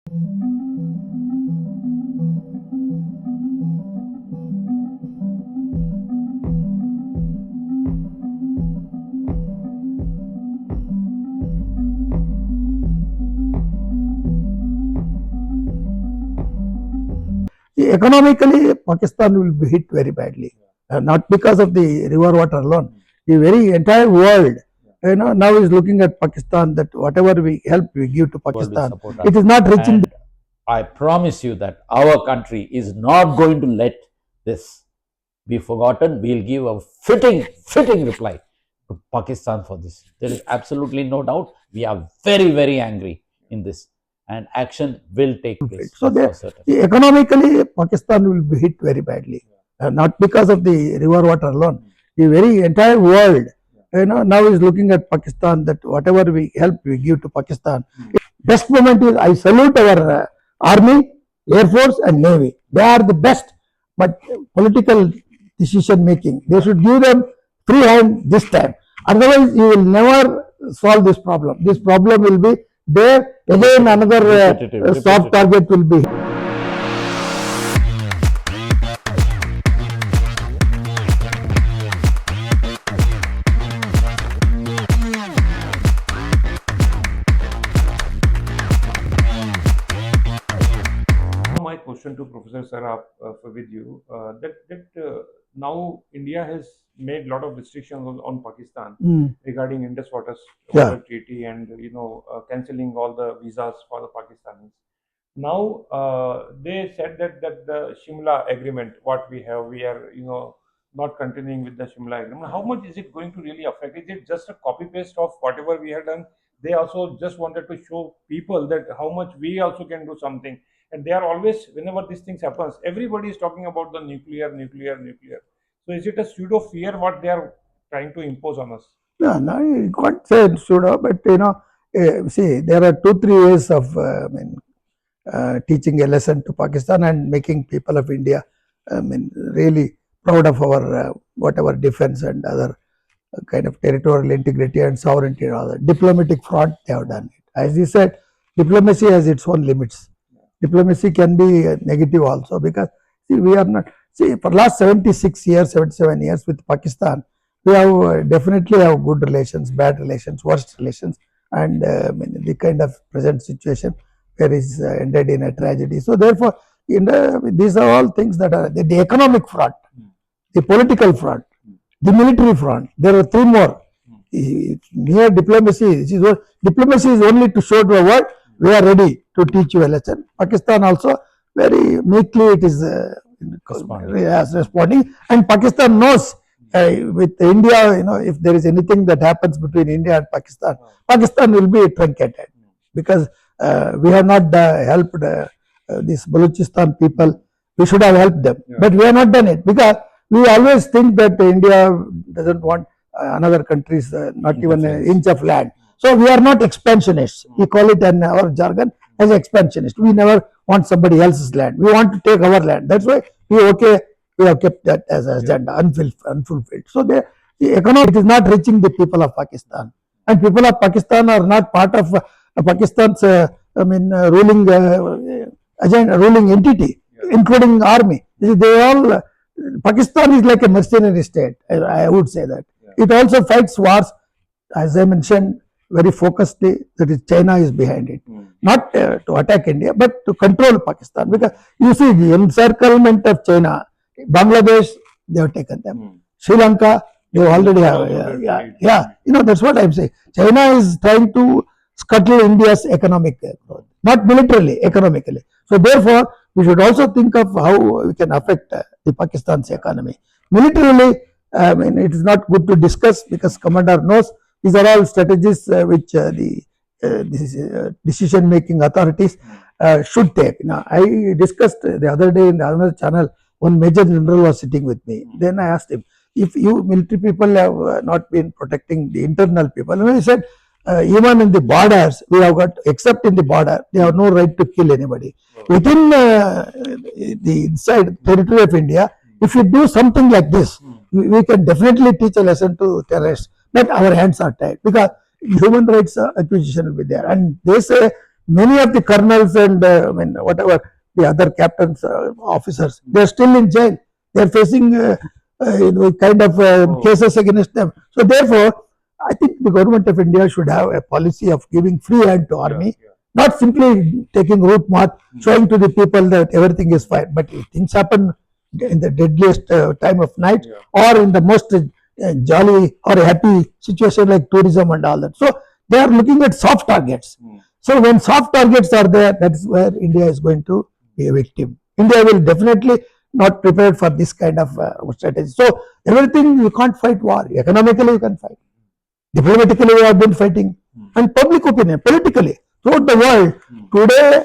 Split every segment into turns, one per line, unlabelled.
Economically, Pakistan will be hit very badly, not because of the river water alone. The very entire world, now is looking at Pakistan, that whatever we help we give to Pakistan, it is not reaching.
And I promise you that our country is not going to let this be forgotten. We'll give a fitting reply to Pakistan for this. There is absolutely no doubt. We are very angry in this, and action will take place.
So economically, Pakistan will be hit very badly, not because of the river water alone. The very entire world, now is looking at Pakistan, that whatever we help we give to Pakistan. Best moment is, I salute our army, air force and navy. They are the best, but political decision making, they should give them free hand this time. Otherwise, you will never solve this problem. This problem will be there. Again, another soft target will be.
My question to Professor Saraf with you, now India has made a lot of restrictions on Pakistan regarding Indus Water Treaty and cancelling all the visas for the Pakistanis. Now they said that the Shimla agreement, what we have, we are not continuing with the Shimla agreement. How much is it going to really affect? Is it just a copy paste of whatever we have done? They also just wanted to show people that how much we also can do something. And they are always, whenever these things happens, everybody is talking about the nuclear. So is it a pseudo fear what they are trying to impose on us?
No, you can't say pseudo, but see, there are 2-3 ways of teaching a lesson to Pakistan and making people of India, really proud of our whatever defense and other kind of territorial integrity and sovereignty and all that. Diplomatic front, they have done it. As you said, diplomacy has its own limits. Diplomacy can be negative also, because see, we are not, see, for last 76 years, 77 years with Pakistan, we have definitely have good relations, bad relations, worst relations, and the kind of present situation where is ended in a tragedy. So therefore, these are all things that are the economic front, the political front, the military front. There are 3 more. Mere diplomacy, diplomacy is only to show to the world, we are ready to teach you a lesson. Pakistan also very meekly it is responding, and Pakistan knows with India, if there is anything that happens between India and Pakistan, Pakistan will be truncated, because we have not helped these Balochistan people. We should have helped them, but we have not done it, because we always think that India doesn't want another country's not even an inch of land. So we are not expansionists. We call it in our jargon as expansionist. We never want somebody else's land. We want to take our land. That's why we have kept that as an agenda, unfulfilled. So the economy, it is not reaching the people of Pakistan, and people of Pakistan are not part of Pakistan's ruling agenda, ruling entity, including army. They all, Pakistan is like a mercenary state. I would say that it also fights wars, as I mentioned very focusedly, that is China is behind it, not to attack India, but to control Pakistan, because you see the encirclement of China, Bangladesh, they have taken them, Sri Lanka, they already have, that's what I'm saying. China is trying to scuttle India's economic growth, not militarily, economically. So therefore, we should also think of how we can affect the Pakistan's economy. Militarily, it is not good to discuss, because Commander knows these are all strategies which the decision-making authorities should take. Now, I discussed the other day in another channel, one Major General was sitting with me. Then I asked him, if you military people have not been protecting the internal people, and he said, even in the borders, we have got, except in the border, they have no right to kill anybody. Within the inside territory of India, if you do something like this, we can definitely teach a lesson to terrorists. But our hands are tied, because human rights acquisition will be there. And they say many of the colonels and whatever the other captains, officers, they are still in jail. They are facing kind of cases against them. So therefore, I think the government of India should have a policy of giving free hand to army, not simply taking route march, showing to the people that everything is fine. But if things happen in the deadliest time of night, or in the most jolly or happy situation like tourism and all that. So they are looking at soft targets. So when soft targets are there, that's where India is going to be a victim. India will definitely not prepared for this kind of strategy. So everything, you can't fight war. Economically you can fight. Diplomatically we have been fighting. And public opinion, politically, throughout the world. Today,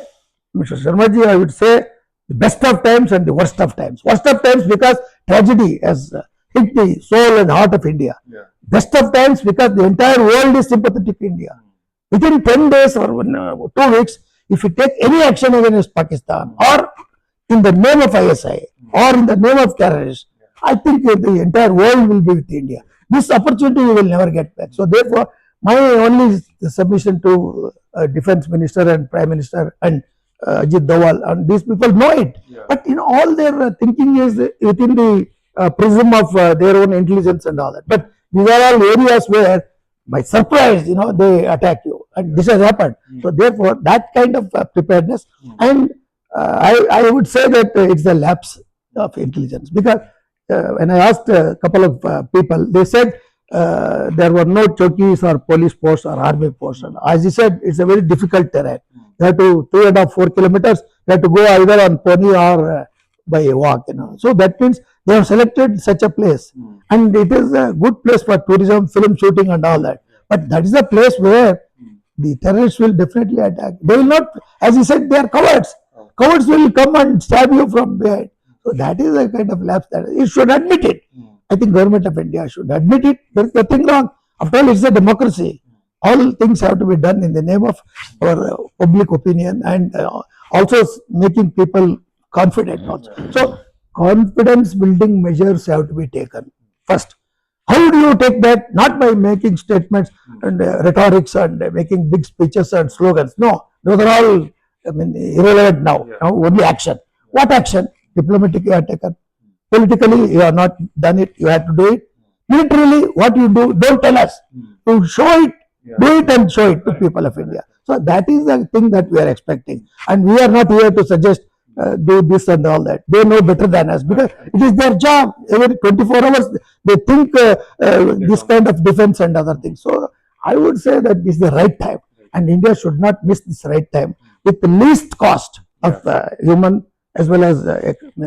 Mr. Sharmaji, I would say the best of times and the worst of times. Worst of times because tragedy has hit the soul and heart of India. Best of times because the entire world is sympathetic to India. Within 10 days or 2 weeks, if you take any action against Pakistan, or in the name of ISI, or in the name of terrorists, I think the entire world will be with India. This opportunity we will never get back. So therefore, my only submission to Defense Minister and Prime Minister and Ajit Doval, and these people know it. But all their thinking is within the prism of their own intelligence and all that. But these are all areas where, by surprise, they attack you, and this has happened. So therefore, that kind of preparedness, and I would say that it's a lapse of intelligence, because when I asked a couple of people, they said there were no chokis or police posts or army posts. And as he said, it's a very difficult terrain. You have to 3.5 4 kilometers. You have to go either on pony or by a walk. So that means they have selected such a place, and it is a good place for tourism, film shooting, and all that. But that is a place where the terrorists will definitely attack. They will not, as he said, they are cowards. Cowards will come and stab you from behind. So that is a kind of lapse that it should admit it. I think government of India should admit it. There is nothing wrong. After all, it's a democracy. All things have to be done in the name of our public opinion, and also making people confident also. So confidence building measures have to be taken first. How do you take that? Not by making statements and rhetorics and making big speeches and slogans. No, those are all irrelevant now. Now only action. What action? Diplomatically you have taken. Politically you have not done it. You have to do it. Militarily, what you do, don't tell us. You show it, do it and show it to people of India. So that is the thing that we are expecting. And we are not here to suggest do this and all that. They know better than us, because it is their job. Every 24 hours they think this kind of defense and other things. So I would say that this is the right time, and India should not miss this right time with the least cost of human as well as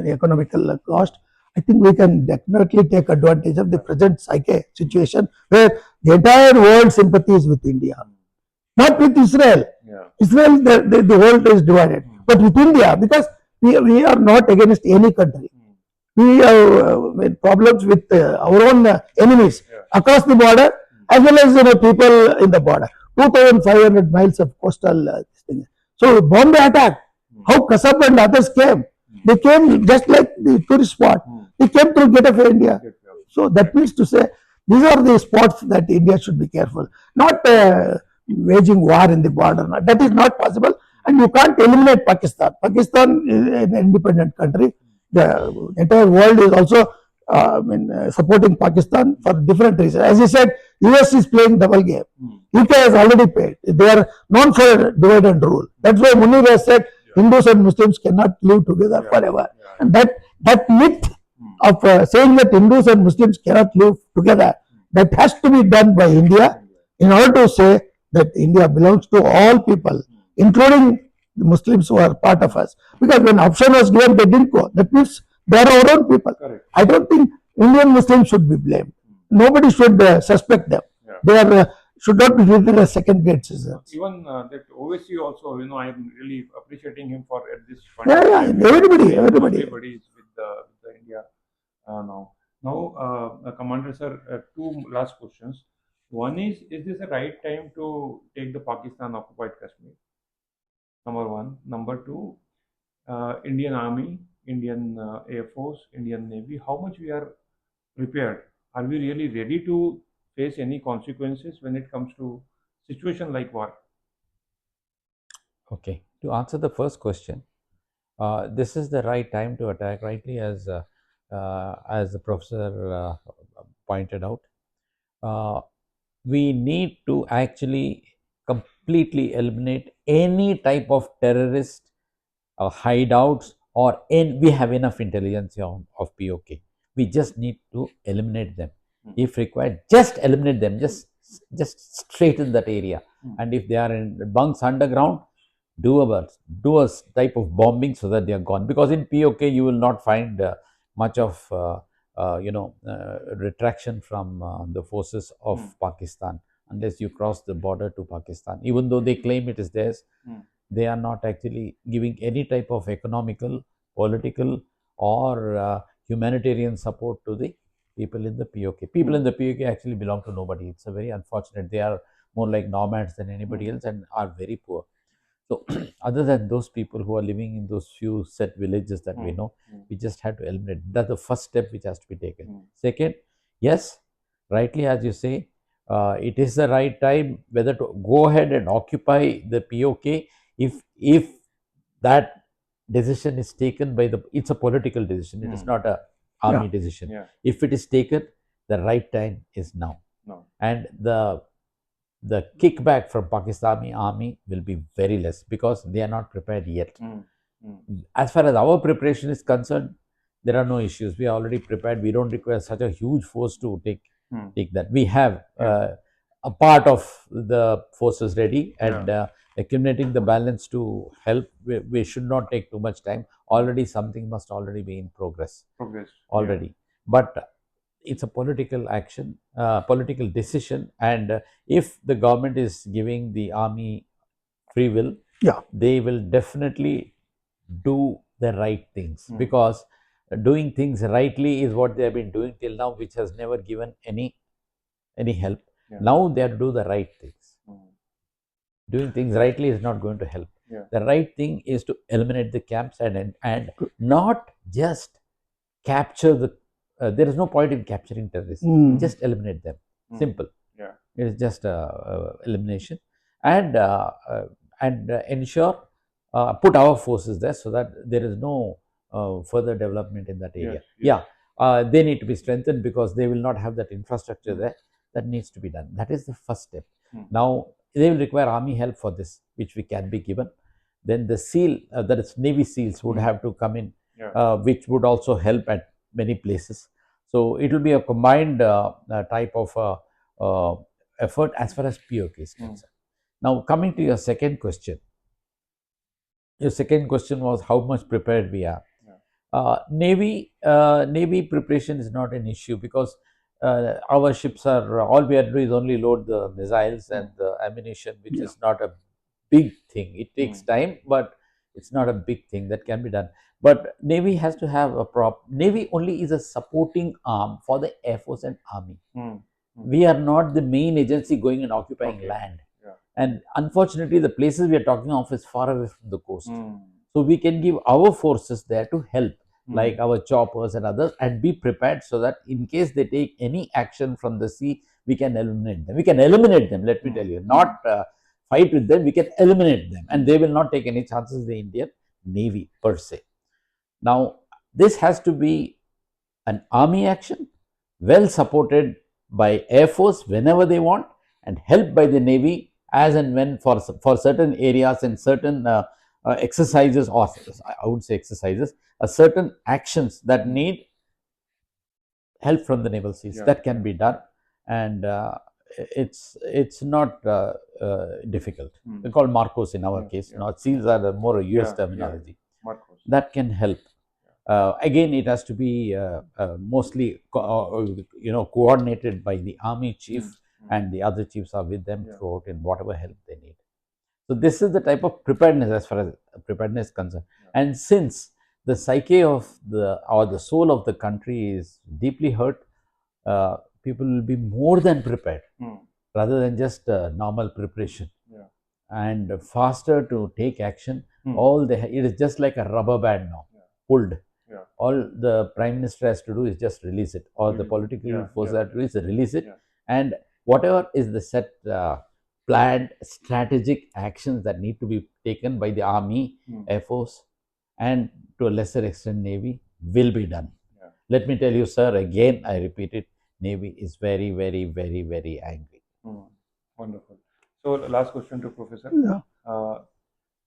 economical cost. I think we can definitely take advantage of the present situation where the entire world sympathy is with India, not with Israel. Israel, the world is divided, but with India, because we are not against any country. We have problems with our own enemies across the border, as well as people in the border. 2,500 miles of coastal thing. So Bombay attack, how Kasab and others came. They came just like the tourist spot. They came to get away India. So that means to say, these are the spots that India should be careful. Not waging war in the border. That is not possible. And you can't eliminate Pakistan. Pakistan is an independent country. The entire world is also supporting Pakistan for different reasons. As I said, US is playing double game. UK has already paid. They are known for divide and rule. That's why Munir has said Hindus and Muslims cannot live together forever. And that myth of saying that Hindus and Muslims cannot live together, that has to be done by India in order to say that India belongs to all people, including the Muslims who are part of us. Because when option was given, they didn't go. That means they are our own people. I don't think Indian Muslims should be blamed. Nobody should suspect them. They are should not be treated as second-grade citizens.
Even that OSC also, I am really appreciating him for at this point.
Yeah, everybody is
with the India now. Now, Commander sir, two last questions. One is this the right time to take the Pakistan occupied Kashmir? Number one. Number two, Indian Army, Indian Air Force, Indian Navy, how much we are prepared? Are we really ready to face any consequences when it comes to situation like war?
Okay, to answer the first question, this is the right time to attack, rightly as the professor pointed out. We need to actually completely eliminate any type of terrorist hideouts, or we have enough intelligence of POK. We just need to eliminate them. If required, just eliminate them, just straighten that area. And if they are in bunks underground, do a type of bombing so that they are gone. Because in POK you will not find much of retraction from the forces of Pakistan unless you cross the border to Pakistan. Even though they claim it is theirs, they are not actually giving any type of economical, political, or humanitarian support to the people in the POK. People in the POK actually belong to nobody. It's a very unfortunate. They are more like nomads than anybody else and are very poor. So, other than those people who are living in those few set villages that we know, we just have to eliminate. That's the first step which has to be taken. Second, yes, rightly as you say, it is the right time whether to go ahead and occupy the POK. If that decision is taken by it's a political decision. It is not a army decision. If it is taken, the right time is now. And the kickback from Pakistani army will be very less because they are not prepared yet. As far as our preparation is concerned, there are no issues. We are already prepared. We don't require such a huge force to take that. We have a part of the forces ready, and accumulating the balance to help. We should not take too much time. Already something must already be in progress already. But it's a political action, political decision, and if the government is giving the army free will, they will definitely do the right things, because doing things rightly is what they have been doing till now, which has never given any help. Now they have to do the right things. Doing things rightly is not going to help. The right thing is to eliminate the camps and not just capture the. There is no point in capturing terrorists. Just eliminate them. Simple. It is just elimination, and ensure put our forces there so that there is no further development in that area. They need to be strengthened because they will not have that infrastructure there. That needs to be done. That is the first step. Now they will require army help for this, which we can be given. Then the SEAL, that is Navy SEALs, would have to come in, which would also help at many places. So it will be a combined type of effort as far as POK is concerned. Now coming to your second question. Your second question was how much prepared we are. Navy preparation is not an issue because our ships are, all we have to do is only load the missiles and the ammunition, which is not a big thing. It takes time, but it's not a big thing that can be done. But Navy has to have Navy only is a supporting arm for the Air Force and Army. We are not the main agency going and occupying land. And unfortunately, the places we are talking of is far away from the coast. So we can give our forces there to help, like our choppers and others, and be prepared so that in case they take any action from the sea, we can eliminate them. We can eliminate them, let me tell you, not fight with them, we can eliminate them, and they will not take any chances, the Indian Navy per se. Now, this has to be an army action, well supported by Air Force whenever they want, and helped by the Navy as and when for certain areas and certain exercises, or I would say exercises, certain actions that need help from the naval seals. That can be done, and it's not difficult. They're called Marcos in our case. Now seals are the more US terminology. That can help. Again, it has to be mostly coordinated by the army chief, and the other chiefs are with them throughout in whatever help they need. So this is the type of preparedness as far as preparedness is concerned. And since the psyche of the soul of the country is deeply hurt, people will be more than prepared rather than just normal preparation, and faster to take action. It is just like a rubber band now, pulled. All the Prime Minister has to do is just release it, or the political force has to do is release it, and whatever is the set planned strategic actions that need to be taken by the Army, Air Force, and to a lesser extent Navy will be done.
Yeah.
Let me tell you, sir, again, I repeat it, Navy is very, very, very, very angry.
Wonderful. So last question to Professor.
Yeah.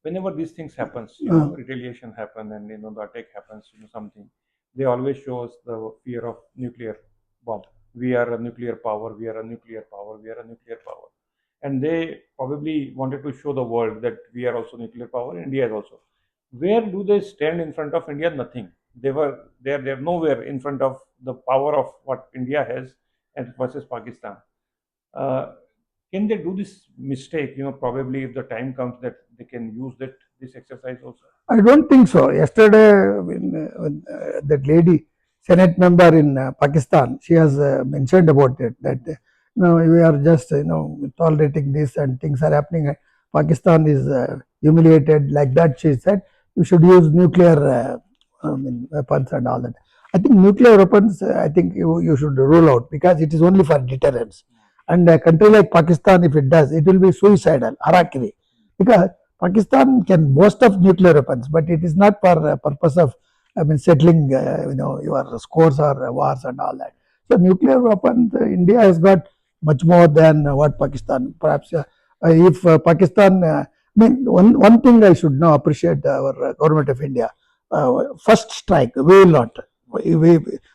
Whenever these things happens, retaliation happen, and the attack happens, something, they always show us the fear of nuclear bomb. We are a nuclear power. We are a nuclear power. We are a nuclear power. And they probably wanted to show the world that we are also nuclear power. India is also. Where do they stand in front of India? Nothing. They're nowhere in front of the power of what India has and versus Pakistan. Can they do this mistake? Probably if the time comes that they can use this exercise also.
I don't think so. Yesterday, when that lady, Senate member in Pakistan, she has mentioned about it that we are just tolerating this and things are happening. Pakistan is humiliated like that. She said you should use nuclear weapons and all that. I think nuclear weapons, I think you should rule out because it is only for deterrence. And a country like Pakistan, if it does, it will be suicidal, harakiri. Because Pakistan can boast of nuclear weapons, but it is not for purpose of, settling, your scores or wars and all that. So nuclear weapons, India has got much more than what Pakistan. Perhaps if Pakistan, one thing I should now appreciate our government of India. First strike, we will not.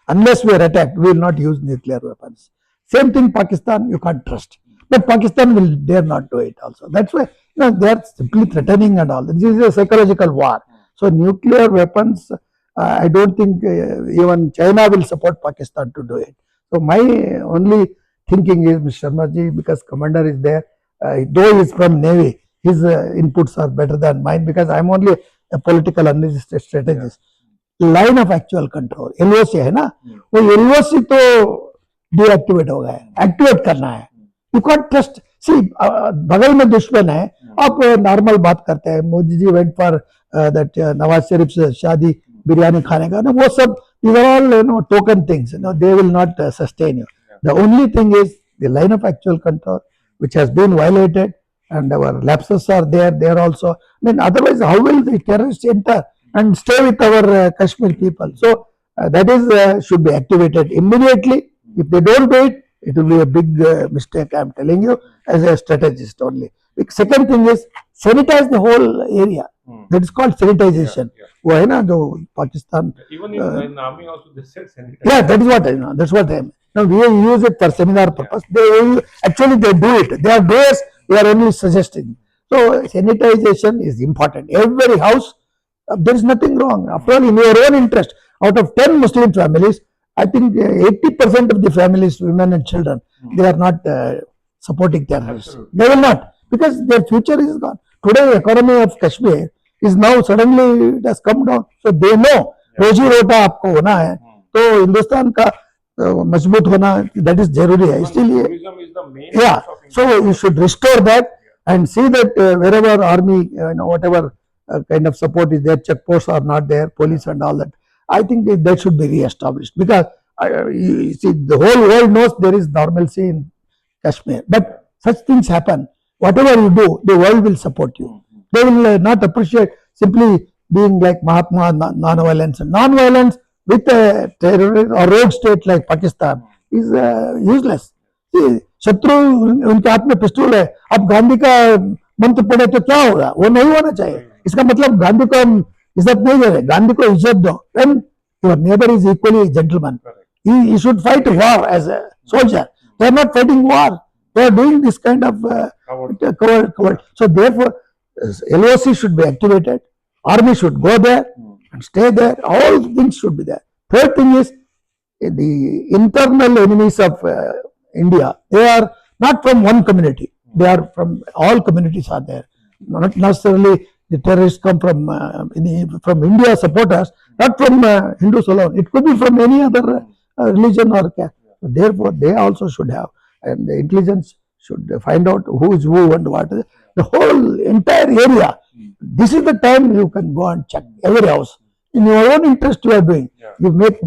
Unless we are attacked, we will not use nuclear weapons. Same thing, Pakistan, you can't trust. But Pakistan will dare not do it also. That's why they are simply threatening and all. This is a psychological war. So nuclear weapons, I don't think even China will support Pakistan to do it. So my only thinking is, Mr. Sharma, because commander is there, though he is from Navy, his inputs are better than mine because I am only a political analyst, strategist. Line of actual control, LOC है ना, वो LOC तो deactivate हो गया है, activate करना है. You can't trust. सी बगल में दुश्मन है, आप नॉर्मल बात करते हैं. Modi ji went for that Nawaz Sharif से शादी बिरयानी खाने का ना, वो सब these are all token things. They will not sustain you. The only thing is the line of actual control, which has been violated, and our lapses are there. There also. Otherwise, how will the terrorists enter and stay with our Kashmir people? So that is should be activated immediately. If they don't do it, it will be a big mistake. I am telling you as a strategist only. The second thing is sanitize the whole area. That is called sanitization. वो है ना जो Pakistan.
Even in army also they said sanitize.
Yeah, that is what I know. That's what I am. Now we use it for seminar purpose. Actually they do it. They are doers. We are only suggesting. So sanitization is important. Every house, there is nothing wrong. After all, in your own interest, out of 10 Muslim families, I think 80% of the families, women and children, they are not supporting terrorists. Absolutely. They will not, because their future is gone. Today, the economy of Kashmir is now suddenly it has come down. So they know रोजी रोटा आपको होना है, तो हिंदुस्तान का मजबूत होना that is जरूरी है. इसलिए yeah, so you should restore that and see that wherever army, whatever kind of support is there, checkposts are not there, police and all that. I think that should be re-established because you see the whole world knows there is normalcy in Kashmir, but such things happen. Whatever you do, the world will support you. They will not appreciate simply being like Mahatma, non-violence. Non-violence with a terrorist or rogue state like Pakistan is useless. See, शत्रु उनके हाथ में पिस्तौल है, अब गांधी का मंत्र पढ़े तो क्या होगा? वो नहीं होना चाहिए. इसका मतलब गांधी को हम इज्जत नहीं दे रहे. गांधी को इज्जत दो. When your neighbor is equally a gentleman, he should fight war as a soldier. They are not fighting war. They are doing this kind of cover. So therefore, LOC should be activated. Army should go there and stay there. All things should be there. Third thing is the internal enemies of India. They are not from one community. They are from all communities are there. Not necessarily the terrorists come from India supporters, not from Hindus alone. It could be from any other religion or caste. So therefore, they also should have, and the intelligence should find out who is who and what. The whole entire area. This is the time you can go and check every house. In your own interest, you are doing. You make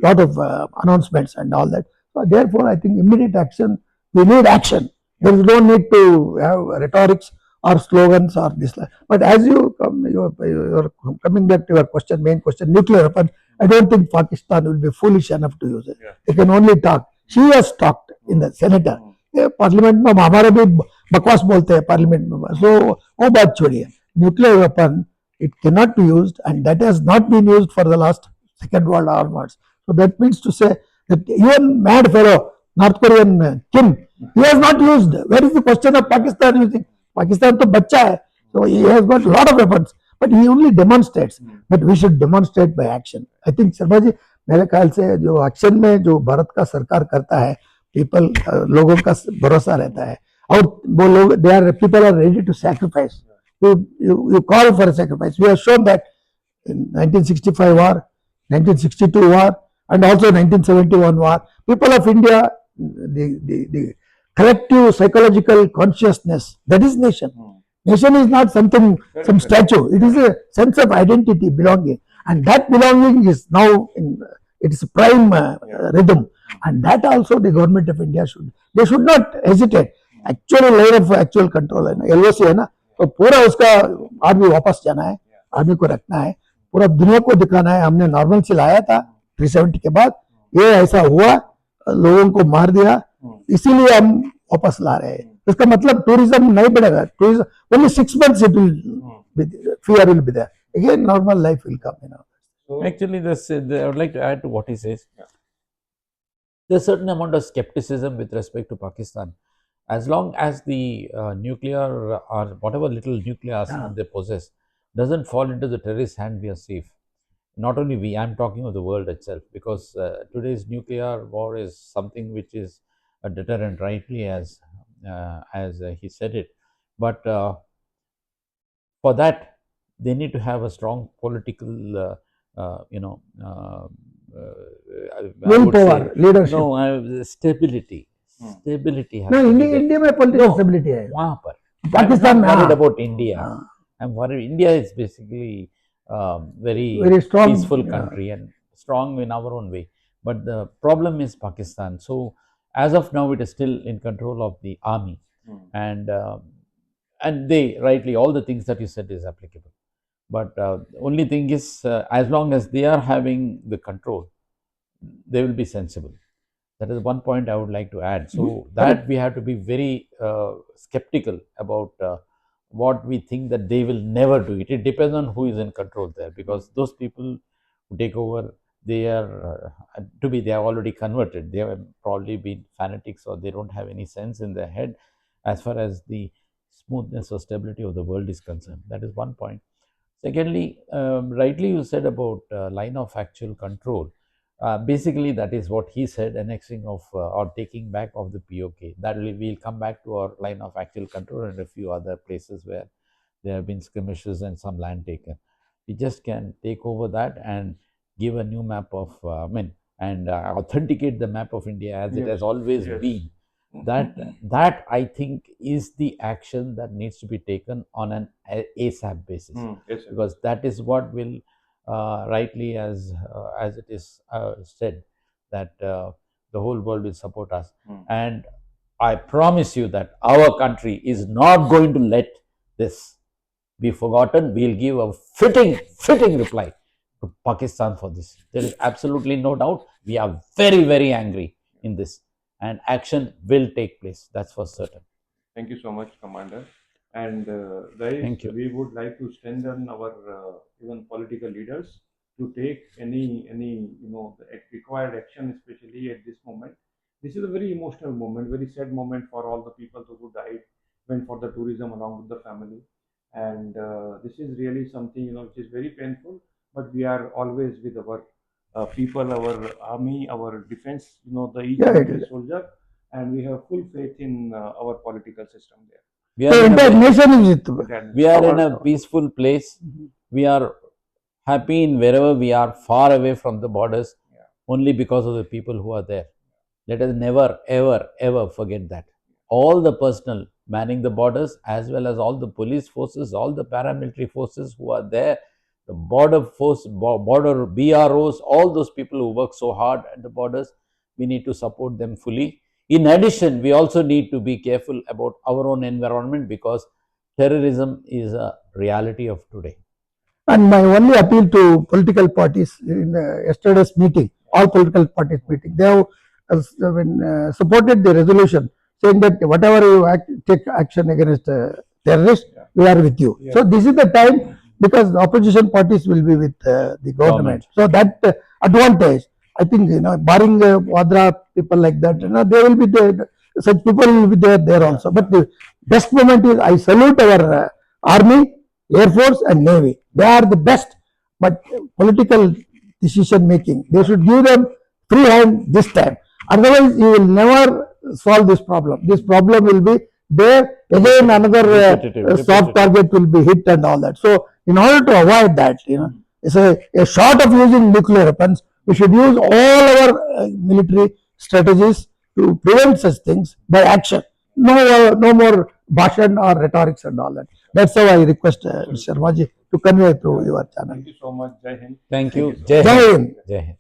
lot of announcements and all that. So therefore, I think immediate action. We need action. There is no need to have rhetorics or slogans or this. But as you are coming back to your question, main question, nuclear weapon, I don't think Pakistan will be foolish enough to use it. They can only talk. She has talked in the senator. Parliament में हमारे भी बकवास बोलते हैं parliament में, सो वो बात छोड़िए. Nuclear weapon it cannot be used, and that has not been used for the last Second World War onwards. So that means to say that even mad fellow North Korean Kim, he has not used. Where is the question of Pakistan using? Pakistan to bachcha hai, so he has got a lot of weapons, but he only demonstrates. But we should demonstrate by action. I think Sharma ji, मेरे ख्याल से जो action में जो भारत का सरकार करता है, पीपल लोगों का भरोसा रहता है, और वो लोग people are ready to sacrifice. You call for a sacrifice. We have shown that in 1965 war, 1962 war, and also 1971 war, people of India, the collective psychological consciousness, that is nation. Nation is not something, some statue. It is a sense of identity, belonging, and that belonging is now in its prime rhythm. And that also the government of India they should not hesitate. Actual layer of actual control है ना, LOC है ना, तो पूरा उसका army वापस जाना है, आर्मी को रखना है, पूरा दुनिया को दिखाना है. हमने नॉर्मल से लाया था 370 के बाद, ये ऐसा हुआ, लोगों को मार दिया, इसीलिए हम वापस ला रहे हैं. इसका मतलब टूरिज्म नहीं बढ़ेगा. Tourism only 6 months it will be, fear will be there. Again normal life will come.
So actually, I would like to add to what he says. There's a certain amount of skepticism with respect to Pakistan. As long as the nuclear or whatever little nuclear arsenal they possess doesn't fall into the terrorist hand, we are safe. Not only we, I'm talking of the world itself, because today's nuclear war is something which is a deterrent, rightly as he said it. But for that, they need to have a strong political,
willpower, leadership.
No, stability. Stability has
no,
to be there.
India में political stability है.
वहाँ पर.
Pakistan
I'm not worried about India. I'm worried. India is basically very strong, peaceful country and strong in our own way. But the problem is Pakistan. So as of now, it is still in control of the army, and they rightly, all the things that you said is applicable. But only thing is, as long as they are having the control, they will be sensible. That is one point I would like to add. So that we have to be very skeptical about what we think that they will never do it. It depends on who is in control there, because those people who take over, they are they are already converted. They have probably been fanatics, or they don't have any sense in their head as far as the smoothness or stability of the world is concerned. That is one point. Secondly, rightly you said about line of actual control. Basically, that is what he said, annexing of or taking back of the POK. That we'll come back to our line of actual control and a few other places where there have been skirmishes and some land taken. We just can take over that and give a new map of and authenticate the map of India as it has always been. That I think is the action that needs to be taken on an ASAP basis, because that is what will rightly as it is said, that the whole world will support us. And I promise you that our country is not going to let this be forgotten. We'll give a fitting reply to Pakistan for this. There is absolutely no doubt. We are very, very angry in this, and action will take place. That's for certain.
Thank you so much, Commander. And guys, we would like to strengthen our even political leaders to take any the required action, especially at this moment. This is a very emotional moment, very sad moment for all the people who died, went for the tourism along with the family, and this is really something which is very painful. But we are always with our people, our army, our defense, the each and every soldier, and we have full faith in our political system there.
We are in a peaceful place. We are happy in wherever we are, far away from the borders, only because of the people who are there. Let us never, ever forget that. All the personnel manning the borders, as well as all the police forces, all the paramilitary forces who are there, the border force, border BROs, all those people who work so hard at the borders, we need to support them fully. In addition, we also need to be careful about our own environment, because terrorism is a reality of today.
And my only appeal to political parties in yesterday's meeting, all political parties meeting, they have supported the resolution saying that whatever you take action against terrorists, we are with you. So this is the time, because the opposition parties will be with the government. So that advantage, I think, barring Vadra people like that, they will be there. Such people will be there also. But the best moment is, I salute our army, Air Force and Navy. They are the best. But political decision making, they should give them free hand this time. Otherwise, you will never solve this problem. This problem will be there. Again, another soft target will be hit and all that. So, in order to avoid that, it's a short of using nuclear weapons, we should use all our military strategies to prevent such things by action. No more bhashan or rhetorics and all that. That's how I request Mr. Sharma ji to convey through your channel.
Thank you so much. Jai Hind.
Thank you.
Jai Hind.
Jai Hind.